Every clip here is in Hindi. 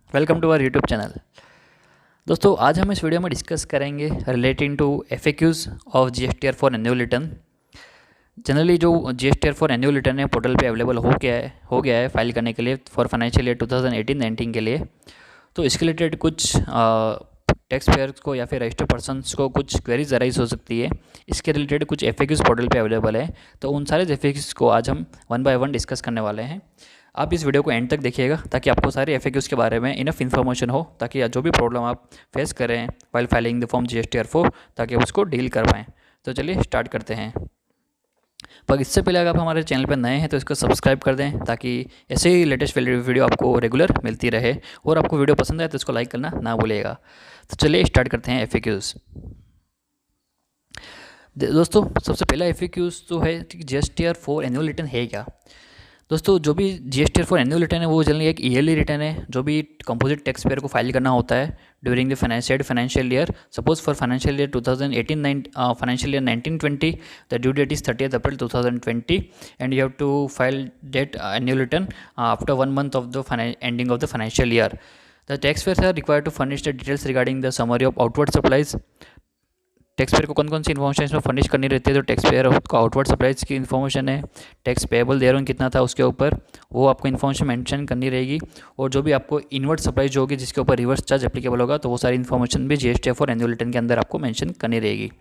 Welcome to our YouTube channel. दोस्तों आज हम इस वीडियो में डिस्कस करेंगे relating to FAQs of GSTR four annual return. Generally जो GSTR फॉर एनुअल रिटर्न है पोर्टल पे अवेलेबल हो गया है फाइल करने के लिए फॉर फाइनेंशियल ईयर 2018-19 के लिए। तो इसके रिलेटेड कुछ टैक्स पेयर्स को या फिर रजिस्टर्ड पर्सनस को कुछ क्वेरीज अराइज हो सकती है। इसके रिलेटेड कुछ FAQs पोर्टल पे अवेलेबल है, तो उन सारे FAQs को आज हम वन बाय वन डिस्कस करने वाले हैं। आप इस वीडियो को एंड तक देखिएगा ताकि आपको सारे FAQs के बारे में इनफ इन्फॉर्मेशन हो, ताकि जो भी प्रॉब्लम आप फेस करें while filing the form GSTR4 ताकि आप उसको डील कर पाएँ। तो चलिए स्टार्ट करते हैं। पर इससे पहले अगर आप हमारे चैनल पर नए हैं तो इसको सब्सक्राइब कर दें ताकि ऐसे ही लेटेस्ट वीडियो आपको रेगुलर मिलती रहे, और आपको वीडियो पसंद आए तो इसको लाइक करना ना भूलिएगा। तो चलिए स्टार्ट करते हैं FAQs। दोस्तों सबसे पहला FAQs तो है कि GSTR4 एनुअल रिटर्न है क्या। दोस्तों जो भी GSTR4 एनुअल रिटर्न है वो जनरली एक ईयरली रिटर्न है जो भी कंपोजिट टैक्स पेयर को फाइल करना होता है during the financial year. Suppose for financial year 2018 financial year 1920 the due date is 30th April 2020 and you have to file that annual return after 1 month of the ending of the financial year. The tax payers are required to furnish the details regarding the summary of outward supplies. Tax payer को कौन कौन सी इन्फॉर्मेशन इसमें फर्निश करनी रहती है, तो टैक्स पेयर को आउटवर्ड सप्लाईज की इन्फॉर्मेशन है, टैक्स पेएबल देयरों कितना था उसके ऊपर वो आपको इन्फॉर्मेशन मेंशन करनी रहेगी, और जो भी आपको इनवर्ड सप्लाईज होगी जिसके ऊपर रिवर्स चार्ज एप्लीकेबल होगा तो वो सारी इन्फॉर्मेशन भी GSTR4 एनुअल रिटर्न के अंदर आपको मेंशन करनी रहेगी।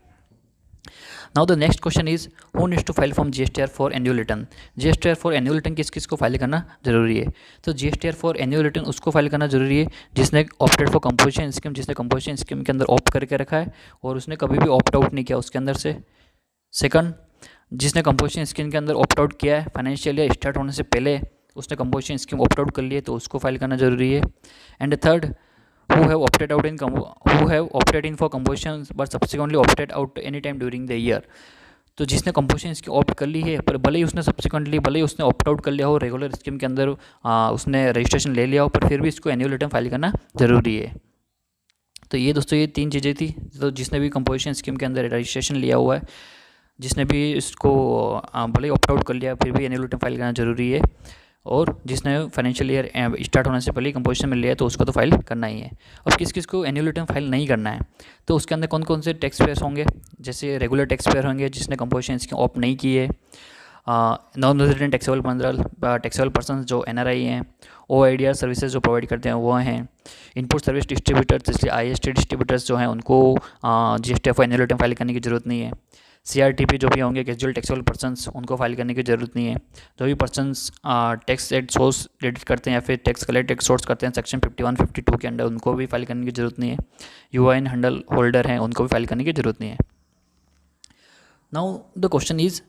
Now the next question is who needs to file form GSTR4 annual return. GSTR4 annual return किस किस को फाइल करना जरूरी है, तो GSTR4 एनुअल रिटर्न उसको फाइल करना जरूरी है जिसने ऑप्टेड फॉर कंपोजिशन स्कीम, जिसने कंपोजिशन स्कीम के अंदर ऑप्ट करके रखा है और उसने कभी भी ऑप्ट आउट नहीं किया उसके अंदर से। सेकंड, जिसने कंपोजिशन स्कीम के अंदर ऑप्ट आउट किया है फाइनेंशियल ईयर स्टार्ट होने से पहले उसने कंपोजिशन स्कीम ऑप्ट आउट कर लिए तो उसको फाइल करना जरूरी है। And third, who have opted in for composition but subsequently opted out any time during the year। तो जिसने कंपोजिशन इसकी ऑप्ट कर ली है पर भले ही उसने ऑप्ट आउट कर लिया हो रेगुलर स्कीम के अंदर, उसने रजिस्ट्रेशन ले लिया हो, पर फिर भी इसको एनुअल रिटर्न फाइल करना जरूरी है। तो ये दोस्तों ये तीन चीज़ें थी। तो जिसने भी कंपोजिशन स्कीम के अंदर रजिस्ट्रेशन लिया हुआ है, जिसने भी इसको भले ही ऑप्ट आउट कर लिया फिर भी एनुअल रिटर्न फाइल करना जरूरी है, और जिसने फाइनेंशियल ईयर स्टार्ट होने से पहले कंपोजिशन में लिया है तो उसको तो फाइल करना ही है। अब किस किस को एनुअल रिटर्न फाइल नहीं करना है, तो उसके अंदर कौन कौन से टैक्स पेयर्स होंगे, जैसे रेगुलर टैक्स पेयर होंगे जिसने कंपोजिशन इसकी ऑप्ट नहीं की है, नॉन रेजिडेंट टैक्सेबल पर्सन जो NRI हैं, OIDR सर्विसेज जो प्रोवाइड करते हैं वो हैं, इनपुट सर्विस डिस्ट्रीब्यूटर्स इसलिए IST डिस्ट्रीब्यूटर्स जो हैं उनको GSTR4 एनुअल रिटर्न फाइल करने की ज़रूरत नहीं है। CRTP जो भी होंगे कैजुअल टैक्सेबल पर्सनस उनको फाइल करने की ज़रूरत नहीं है। जो भी persons tax at source credit करते हैं या फिर टैक्स कलेक्ट एट सोर्स करते हैं सेक्शन 51-52 के अंडर उनको भी फाइल करने की ज़रूरत नहीं है। UIN हैंडल होल्डर हैं उनको भी फाइल करने की ज़रूरत नहीं है। Now the question is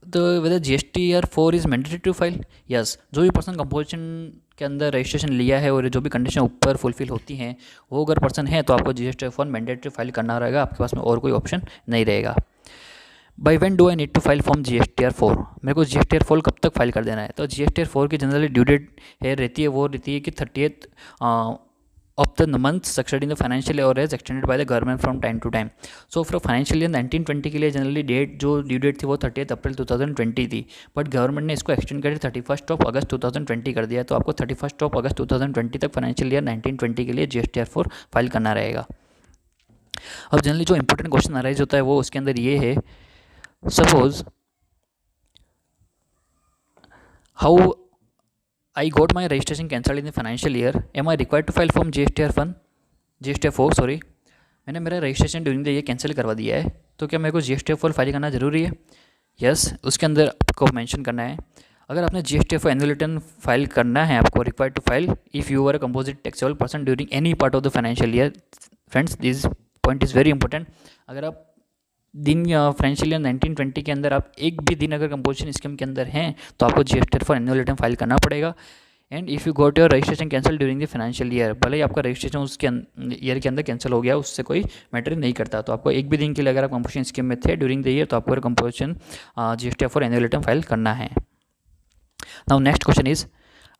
whether GSTR4 इज मैंडेटरी टू फाइल। यस, जो भी पर्सन कंपोजिशन के अंदर रजिस्ट्रेशन लिया है और जो भी कंडीशन ऊपर फुलफिल होती हैं वो अगर पर्सन है तो आपको GSTR4 मैंडेटरी फाइल करना रहेगा, आपके पास में और कोई ऑप्शन नहीं रहेगा। By when do I need to file form GSTR4, मेरे को GSTR4 कब तक फाइल कर देना है, तो GSTR4 की जनरली ड्यू डेट रहती है कि 30th of the month succeeding the financial year or as extended by the government from time to time। So for financial year 1920 के लिए जनरली जो ड्यू डेट थी वो 30th April 2020 थी, बट गवर्नमेंट ने इसको एक्सटेंड करके 31st August 2020 कर दिया, तो आपको 31st August 2020 तक फाइनेंशियल ईयर 1920 के लिए GSTR4 फाइल करना रहेगा। अब जनरली जो इंपॉर्टेंट क्वेश्चन अराइज होता है वो उसके अंदर ये है, suppose how I got my registration cancelled in the financial year. Am I required to file form GSTR4 sorry, मैंने मेरा registration during the year cancel करवा दिया है तो क्या मेरे को GSTR4 फाइल करना जरूरी है। यस, उसके अंदर आपको मेंशन करना है अगर आपने GSTR4 एनुअल रिटर्न फाइल करना है आपको required to file if you are a composite taxable person during any part of the financial year. Friends this point is very important. अगर आप फाइनेंशियल ईयर 1920 के अंदर आप एक भी दिन अगर कंपोजिशन स्कीम के अंदर हैं तो आपको GSTR4 एनुअल रिटर्न फाइल करना पड़ेगा। And if you got your registration cancel during the financial year, भले ही आपका रजिस्ट्रेशन उसके ईयर के अंदर कैंसिल हो गया उससे कोई मैटर नहीं करता, तो आपको एक भी दिन के लिए अगर आप कंपोजिशन स्कीम में थे ड्यूरिंग द ईयर तो आपको composition GSTR4 annual return file करना है। Now next question is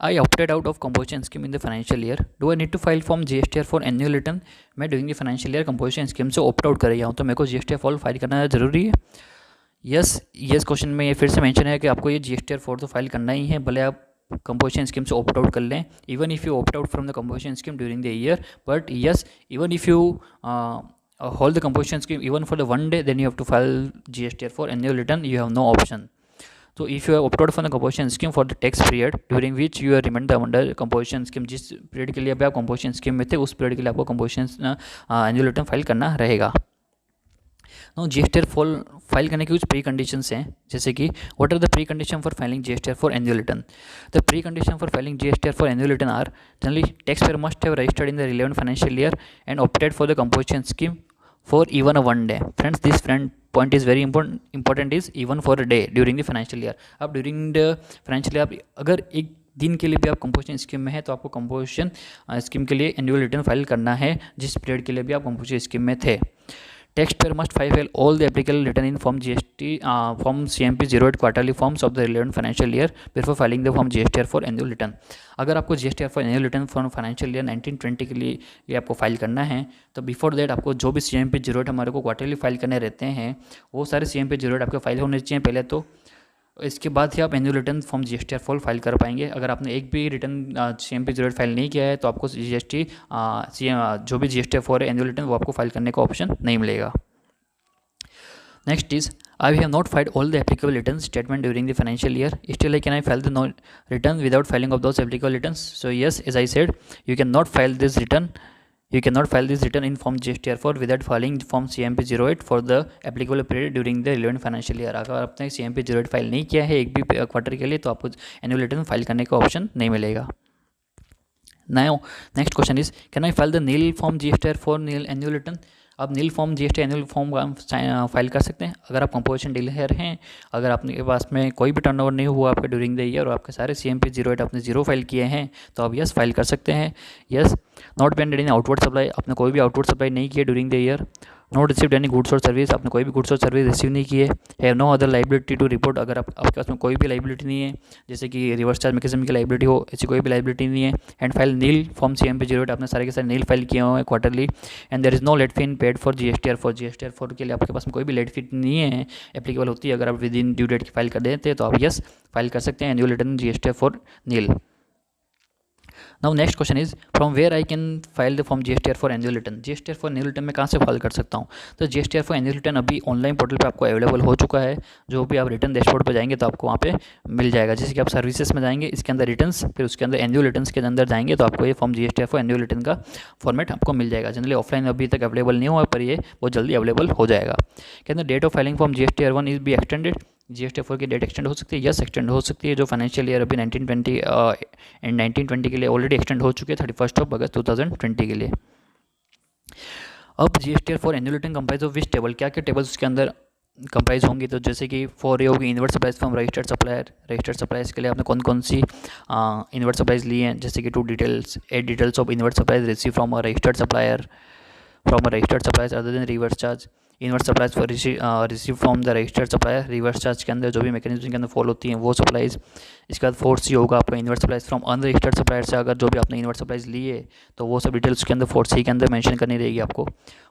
I opted out of composition scheme in the financial year. Do I need to file form GSTR4 annual return? मैं during the financial year composition scheme से ऑप्ट आउट कर गया हूँ तो मेरे को GSTR4 फाइल करना ज़रूरी है। यस क्वेश्चन में ये फिर से मेंशन है कि आपको ये GSTR4 तो फाइल करना ही है, भले आप कंपोजिशन स्कीम से ऑप्ट आउट कर लें, even if you opt out from the composition scheme during the year, but yes even if you hold the composition scheme even for the one day, then you have to file GSTR for annual return. You have no option. So if you have opted out from the composition scheme for the tax period during which you are remained under composition scheme, जिस पीरियड के लिए अभी आप composition scheme में थे उस पीरियड के लिए आपको composition annual return फाइल करना रहेगा. नो GSTR फाइल करने के कुछ प्री कंडीशंस हैं, जैसे कि what are the precondition for filing GSTR four annual return. The precondition for filing GSTR four annual return are generally tax payer must have registered in the relevant financial year and opted for the composition scheme for even a one day. Friends, this point is very important is even for a day during the financial year. अब during the financial year आप अगर एक दिन के लिए भी आप कंपोजिशन स्कीम में है तो आपको कंपोजिशन स्कीम के लिए एनुअल रिटर्न फाइल करना है जिस पीरियड के लिए भी आप कंपोजिशन स्कीम में थे. Taxpayer must file all the applicable return in form form CMP 08 quarterly forms of the relevant financial year before filing the form GSTR for annual return. अगर आपको GSTR for annual return for financial year 1920 के लिए ये आपको फाइल करना है तो बिफोर दैट आपको जो भी CMP 08 हमारे को क्वार्टरली फाइल करने रहते हैं वो सारे CMP 08 आपके फाइल होने चाहिए पहले, तो इसके बाद ही आप annual return form GSTR fall file कर पाएंगे. अगर आपने एक भी रिटर्न CMP 08 फाइल नहीं किया है तो आपको जो भी GSTR फॉर एनुअल रिटर्न वो आपको फाइल करने का ऑप्शन नहीं मिलेगा. Next is I have not filed all the applicable return statement during the financial year. Still, can I file the return without filing of those applicable returns? So yes, as I said, you cannot file this return. You cannot file this return in form GSTR for without filing form CMP 08 for the applicable period during the relevant financial year. अगर आपने CMP 08 फाइल नहीं किया है एक भी क्वार्टर के लिए तो आपको एनुअल रिटर्न फाइल करने का ऑप्शन नहीं मिलेगा. Now, next question is, can I file the nil form GSTR for nil annual return? आप nil form GST annual form file कर सकते हैं अगर आप कंपोजिशन डीलर हैं, अगर आपके पास में कोई भी टर्नओवर नहीं हुआ आपके ड्यूरिंग द ईयर और आपके सारे CMP 08 आपने जीरो फाइल किए हैं तो आप यस फाइल कर सकते हैं. Yes not pended in outward supply, आपने कोई भी आउटवर्ड सप्लाई नहीं किया during the year. Not received any goods और सर्विस, आपने कोई भी गुड्स और सर्विस रिसीव नहीं किए. Have no other liability to report, अगर आपके पास में कोई भी लाइबिलिटी नहीं है जैसे कि रिवर्स चार्ज मैकेनिज्म की लाइबिलिटी हो, ऐसी कोई भी लाइबिलिटी नहीं है. And file nil form CMP 08, आपने सारे के सारे नील फाइल किए हुए हैं quarterly. And there is no late fee unpaid for GSTR four के लिए आपके पास में कोई भी लेट फी नहीं है एप्लीकेबल होती है. अगर आप विद इन ड्यू डेट की फाइल कर देते हैं तो आप यस फाइल कर सकते हैं annual return GSTR four nil. Now next question is from where I can file the form GSTR four annual return. GSTR four annual return में कहाँ से फाइल कर सकता हूँ? तो GSTR फॉर एनुअल रिटर्न अभी ऑनलाइन पोर्टल पे आपको अवेलेबल हो चुका है. जो भी आप रिटर्न डैशबोर्ड पे जाएंगे तो आपको वहाँ पे मिल जाएगा. जैसे कि आप सर्विसेज में जाएंगे, इसके अंदर रिटर्न्स, फिर उसके अंदर एनुअल रिटर्न्स के अंदर जाएंगे तो आपको ये form GSTR four annual return का फॉर्मेट आपको मिल जाएगा. जनरली ऑफलाइन अभी तक अवेलेबल नहीं हुआ पर ये बहुत जल्दी अवेलेबल हो जाएगा. कहते हैं date of filing form GSTR 1 is be extended. GSTR 4 की डेट एक्सटेंड हो सकती है, यस एक्सटेंड हो सकती है. जो फाइनेंशियल ईयर अभी 1920 एंड 1920 के लिए ऑलरेडी एक्सटेंड हो चुके हैं 31 अगस्त 2020 के लिए. अब GSTR four annual return comprise of which table, क्या क्या टेबल्स उसके अंदर कंप्राइज होंगी? तो जैसे कि फॉर ये होगी inward supplies from registered supplier. Registered supplies के लिए आपने कौन कौन सी इनवर्ट सप्लाइज ली हैं, जैसे कि 8 details of inward supplies receive from a registered supplier other than reverse charge. Inward supplies for receive from the registered supplier. Reverse charge के अंदर जो भी मैकेनिज्म के अंदर फॉल होती हैं वो सप्लाइज. इसके बाद 4C होगा आपका inward supplies from unregistered supplier से. अगर जो भी आपने इनवर्ट सप्लाइज लिए तो वो सब डिटेल्स के अंदर 4C के अंदर मेंशन करनी रहेगी आपको.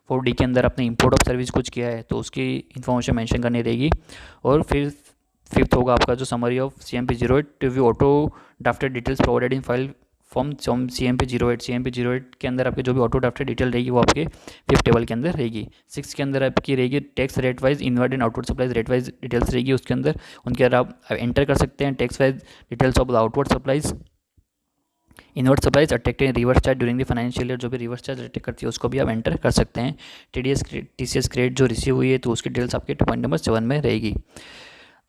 4D के अंदर आपने इंपोर्ट ऑफ सर्विस कुछ किया है तो उसकी इन्फॉर्मेशन मेंशन करनी रहेगी. और फिर 5th होगा आपका जो summary of CMP 08 to view auto drafted details provided in file form CMP 08. CMP 08 के अंदर आपके जो भी ऑटो ड्राफ्टेड डिटेल रहेगी वो आपके 5th टेबल के अंदर रहेगी. 6th के अंदर आपकी रहेगी tax rate wise inward and outward supplies rate wise details रहेगी उसके अंदर. उनके अंदर आप एंटर कर सकते हैं tax wise details of the outward supplies. Inward supplies attracting reverse charge during the financial year, जो भी रिवर्स चार्ज अट्रैक्ट करती है उसको भी आप एंटर कर सकते हैं. TCS क्रेडिट जो रिसीव हुई है तो उसकी डिटेल्स आपके पॉइंट नंबर 7 में रहेगी.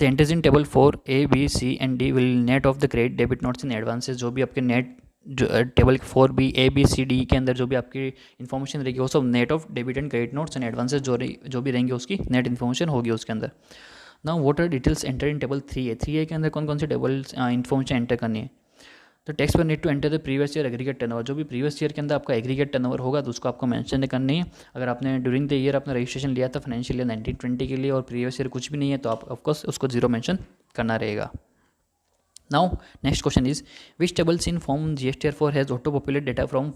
The entries in table 4 A, B, C and D will net of the credit debit notes in advances. जो भी आपके नेट जो table 4B A B C D के अंदर जो भी आपकी इन्फॉर्मेशन रहेगी वो सब net of debit and credit notes and advances जो भी रहेंगे उसकी नेट इन्फॉर्मेशन होगी उसके अंदर. Now what are details enter in table 3A. 3A के अंदर कौन कौन से टेबल इन्फॉर्मेशन एंटर करनी है? तो tax payer need to enter the previous year aggregate turnover. जो भी प्रीवियस ईयर के अंदर आपका एग्रीगेट टर्नओवर होगा तो उसको आपको मेंशन करनी है. अगर आपने ड्यूरिंग द ईयर अपना रजिस्ट्रेशन लिया था फाइनेंशियल ईयर 1920 के लिए और प्रीवियस ईयर कुछ भी नहीं है तो आप ऑफकोर्स उसको जीरो मेंशन करना रहेगा. Now next question is which tables in form GSTR 4 has auto populate data from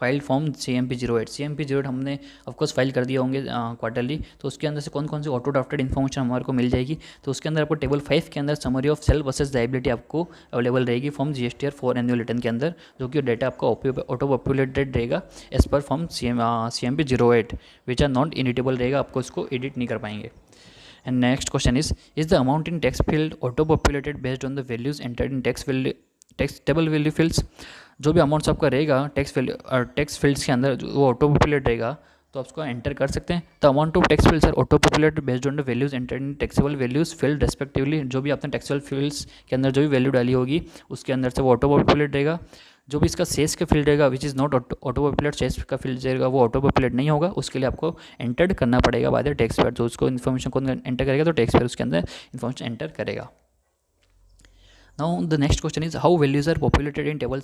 file form CMP08 CMP08 हमने ऑफकोर्स फाइल कर दिए होंगे क्वार्टरली, तो उसके अंदर से कौन कौन सी ऑटो ड्राफ्टेड इन्फॉर्मेशन हमारे को मिल जाएगी। तो उसके अंदर आपको टेबल 5 के अंदर summary of sale versus liability आपको अवेलेबल रहेगी फॉर्म GSTR 4 एनुअल रिटर्न के अंदर, जो कि डेटा आपका ऑटो पॉपुलेटेड रहेगा as per form CMP08 which are not editable रहेगा, आपको इसको एडिट नहीं कर पाएंगे। And next question is the amount in text field auto populated based on the values entered in text table value fields। जो भी अमाउंट्स आपका रहेगा टेक्स्ट फील्ड्स के अंदर वो ऑटो पॉपुलेट रहेगा, तो आप उसको एंटर कर सकते हैं। The amount of tax fields are auto populate based on the values entered in taxable values field respectively. जो भी आपने टेक्सेबल फील्ड्स के अंदर जो भी वैल्यू डाली होगी उसके अंदर से वो ऑटो पॉपुलेट रहेगा। जो भी इसका सेस का फील्ड रहेगा which is not auto populate, cess का फील्ड रहेगा वो ऑटो पॉपुलेट नहीं होगा, उसके लिए आपको एंटर करना पड़ेगा बाय द टेक्स्ट पेयर। जो उसको इन्फॉर्मेशन कौन एंटर करेगा, तो टेक्स्ट पेयर उसके अंदर इन्फॉर्मेशन एंटर करेगा। Now the next question is how values are populated in table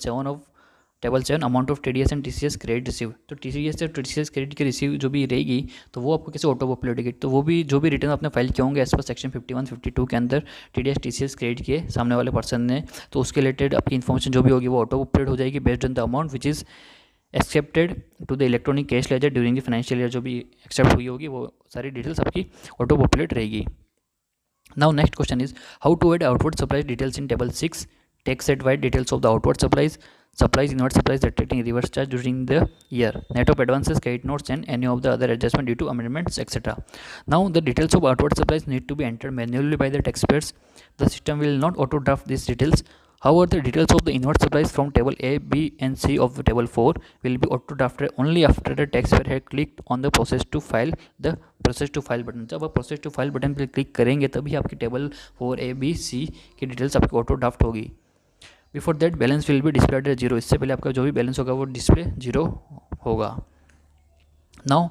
7 amount of TDS and TCS credit receive. तो TCS और TCS क्रेडिट की रिसीव जो भी रहेगी तो वो आपको कैसे ऑटो पॉपुलेट होगी, तो वो भी जो भी रिटर्न आपने फाइल किए होंगे एज पर सेक्शन 51-52 के अंदर TDS TCS क्रेडिट किए सामने वाले पर्सन ने, तो उसके रिलेटेड आपकी इन्फॉर्मेशन जो भी होगी वो ऑटो पॉपुलेट हो जाएगी based on the amount which is accepted to the electronic cash ledger during the financial year. जो भी एक्सेप्ट हुई होगी वो सारी डिटेल्स आपकी ऑटो पॉपुलेट रहेगी। Now next question is how to add outward supplies details in table 6 tax set wide details of the outward supplies inward supplies attracting reverse charge during the year, net of advances, credit notes and any of the other adjustment due to amendments etc. Now the details of outward supplies need to be entered manually by the taxpayers. The system will not auto draft these details. However, the details of the inward supplies from table A, B and C of table 4 will be auto drafted only after the taxpayer had clicked on the process to file button। जब आप process to file button पर क्लिक करेंगे तभी आपकी टेबल 4A, B, C की डिटेल्स आपकी ऑटो ड्राफ्ट होगी। Before that balance will be displayed eight 0। इससे पहले आपका जो भी बैलेंस होगा वो डिस्प्ले 0 होगा। Now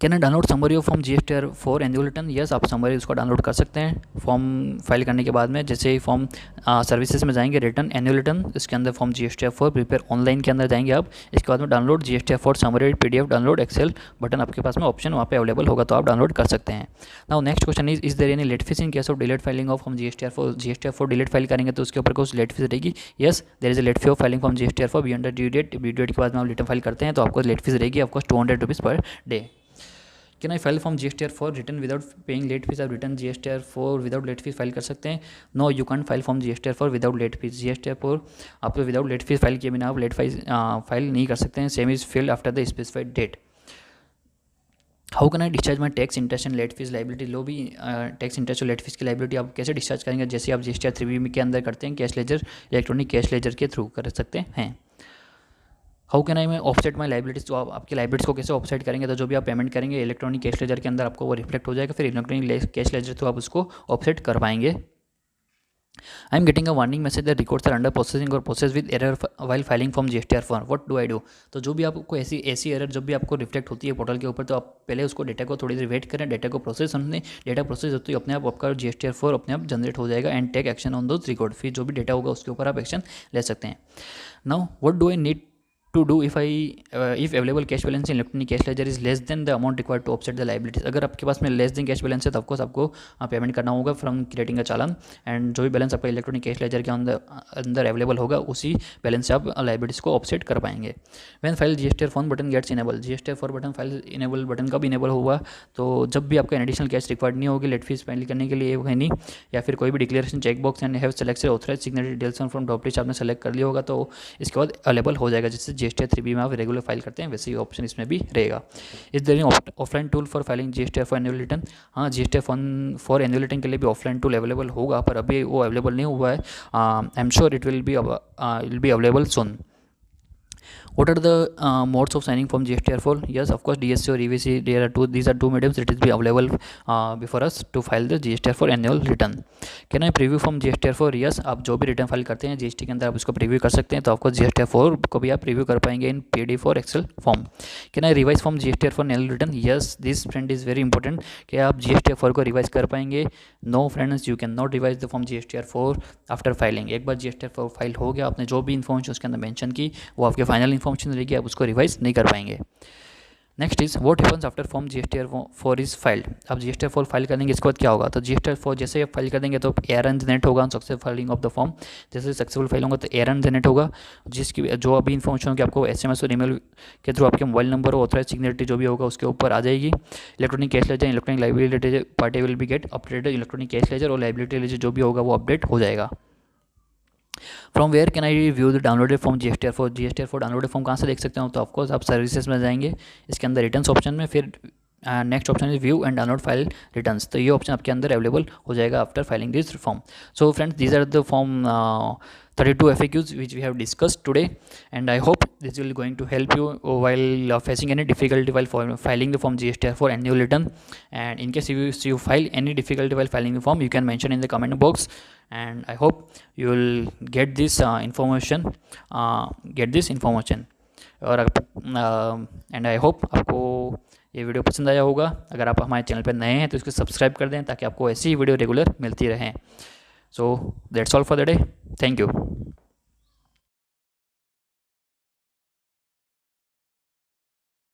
can I download summary of form GSTR 4 annual return. Yes, आप समरी उसको डाउनलोड कर सकते हैं फॉर्म फाइल करने के बाद में। जैसे ही फॉर्म सर्विसेज में जाएंगे रिटर्न एनुअल रिटर्न, इसके अंदर फॉर्म GSTR 4 प्रिपेयर ऑनलाइन के अंदर जाएंगे आप, इसके बाद में download GSTR 4 summary PDF download excel button आपके पास में ऑप्शन वहाँ पे अवेलेबल होगा, तो आप डाउनलोड कर सकते हैं। Now next question is there any late fees in case of delayed filing of form GSTR 4 delayed file करेंगे तो उसके ऊपर कुछ लेट फीस रहेगी। Yes, there is a late fee of filing form GSTR 4 beyond the due date के बाद में आप रिटर्न फाइल करते हैं तो आपको लेट फीस रहेगी of course 200 rupees per day. Can I file form GSTR 4 return without paying late fees. आप return GSTR 4 without late fees file कर सकते हैं। No, you can file form GSTR 4 without late fees. GSTR 4 आप विदाउट लेट फीस फाइल किए बिना आप लेट फाइल नहीं कर सकते हैं। Same is filled after the specified date. How can I discharge my tax interest and late fees liability. लो भी टैक्स इंटरेस्ट और लेट फीस की लाइबिलिटी आप कैसे डिस्चार्ज करेंगे, जैसे आप GSTR 3B के अंदर करते हैं cash ledger electronic cash laser के थ्रू कर सकते हैं। हाउ कैन आई मैं ऑफसेट माई लाइबिलिटीज। तो आप आपकी लाइबिलिटीज को कैसे ऑफसेट करेंगे, तो जो भी आप पेमेंट करेंगे इलेक्ट्रॉनिक कैश लेजर के अंदर आपको वो रिफ्लेक्ट हो जाएगा, फिर इलेक्ट्रॉनिक कैश लेजर थ्रू आप उसको ऑफसेट कर पाएंगे। I am getting a warning message that records are under processing और process with error while filing from GSTR 4, what do I do. तो जो भी आपको ऐसी एरर जब भी आपको रिफ्लेक्ट होती है पोर्टल के ऊपर, तो आप पहले उसको डेटा को थोड़ी देर वेट करें, डेटा को प्रोसेस हमने डेटा प्रोसेस होती है अपने आप आपका GSTR 4 अपने आप जनरेट हो जाएगा and take action on those record. फिर जो भी डेटा होगा उसके ऊपर आप एक्शन ले सकते हैं। Now what do I need to do if available cash balance in electronic cash ledger is less than the amount required to offset the liabilities। अगर आपके पास में लेस देन कैश बैलेंस है तो ऑफकोर्स आपको पेमेंट करना होगा from creating a challan, and जो भी बैलेंस आपका इलेक्ट्रॉनिक कैश लेजर के अंदर अवेलेबल होगा उसी बैलेंस से आप लाइबिलिटीज को ऑफसेट कर पाएंगे। When file GSTR 4 button gets enable. GSTR 4 button file enable button कब इनेबल हुआ, तो जब भी आपका एडिशनल कैश रिक्वायर्ड नहीं होगी लेट फीस फाइल करने के लिए नहीं, या फिर कोई भी declaration check box and have selected authorise signature details from drop list आपने सेलेक्ट कर लिया होगा तो इसके बाद अवेलेबल हो जाएगा। जैसे GSTR 3B में आप रेगुलर फाइल करते हैं वैसे ही ऑप्शन इसमें भी रहेगा। Is there offline tool for filing GSTR 4 annual return. हाँ, GSTR 4 एनुअल रिटर्न के लिए भी ऑफलाइन टूल अवेलेबल होगा, पर अभी वो अवेलेबल नहीं हुआ है। I am sure it will be available soon. What are the modes of signing from GSTR 4? Yes, of course, DSC or EVC. These are two mediums that is be available before us to file the GSTR 4 annual return. Can I preview from GSTR 4? Yes, आप जो भी रिटर्न फाइल करते हैं GST के अंदर आप उसको प्रीव्यू कर सकते हैं, तो आपको GSTR 4 को भी आप प्रीव्यू कर पाएंगे इन PDF और excel form. Can I revise from GSTR 4 annual return? Yes, this friend is very important कि आप GSTR 4 को रिवाइज कर पाएंगे। No friends, you can not revise the form GSTR 4 after filing। एक बार GSTR 4 फाइल हो गया, आपने जो भी इन्फॉर्मेशन उसके अंदर मेंशन की वो आपके फाइनल इन्फॉर्मेशन रहेगी, आप उसको रिवाइज नहीं कर पाएंगे। Next is what happens after form GSTR4 is filed. अब GSTR4 फाइल कर देंगे, इसके बाद क्या होगा, तो GSTR4 जैसे ही आप फाइल कर देंगे तो ARN जनरेट होगा, successful filing of the form. जैसे सक्सेसफुल फाइल होगा तो ARN जनरेट होगा, जिसकी जो अभी इन्फॉर्मेशन होगी आपको SMS और ईमेल के थ्रू आपके मोबाइल नंबर और ऑथराइज सिग्नेचर जो भी होगा उसके ऊपर आ जाएगी। Electronic cash ledger, electronic liability party will be get updated, electronic cash ledger और लाइबिलिटी लेजर जो भी होगा वो अपडेट हो जाएगा। From where can I view the downloaded form GSTR4 downloaded form कहाँ से देख सकते हो, तो ऑफकोर्स आप सर्विसेज में जाएंगे, इसके अंदर रिटर्न्स ऑप्शन में, फिर next option is view and download file returns, तो ये ऑप्शन आपके अंदर अवेलेबल हो जाएगा after filing this form. So friends, these are the form 32 FAQs which we have discussed today, and I hope this will going to help you while facing any difficulty while filing the form GSTR4 annual return. And in case you file any difficulty while filing the form, you can mention in the comment box, and I hope you will get this information और एंड आई होप आपको ये वीडियो पसंद आया होगा। अगर आप हमारे चैनल पर नए हैं तो इसको सब्सक्राइब कर दें ताकि आपको ऐसी वीडियो रेगुलर मिलती रहें। So that's all for the day, thank you.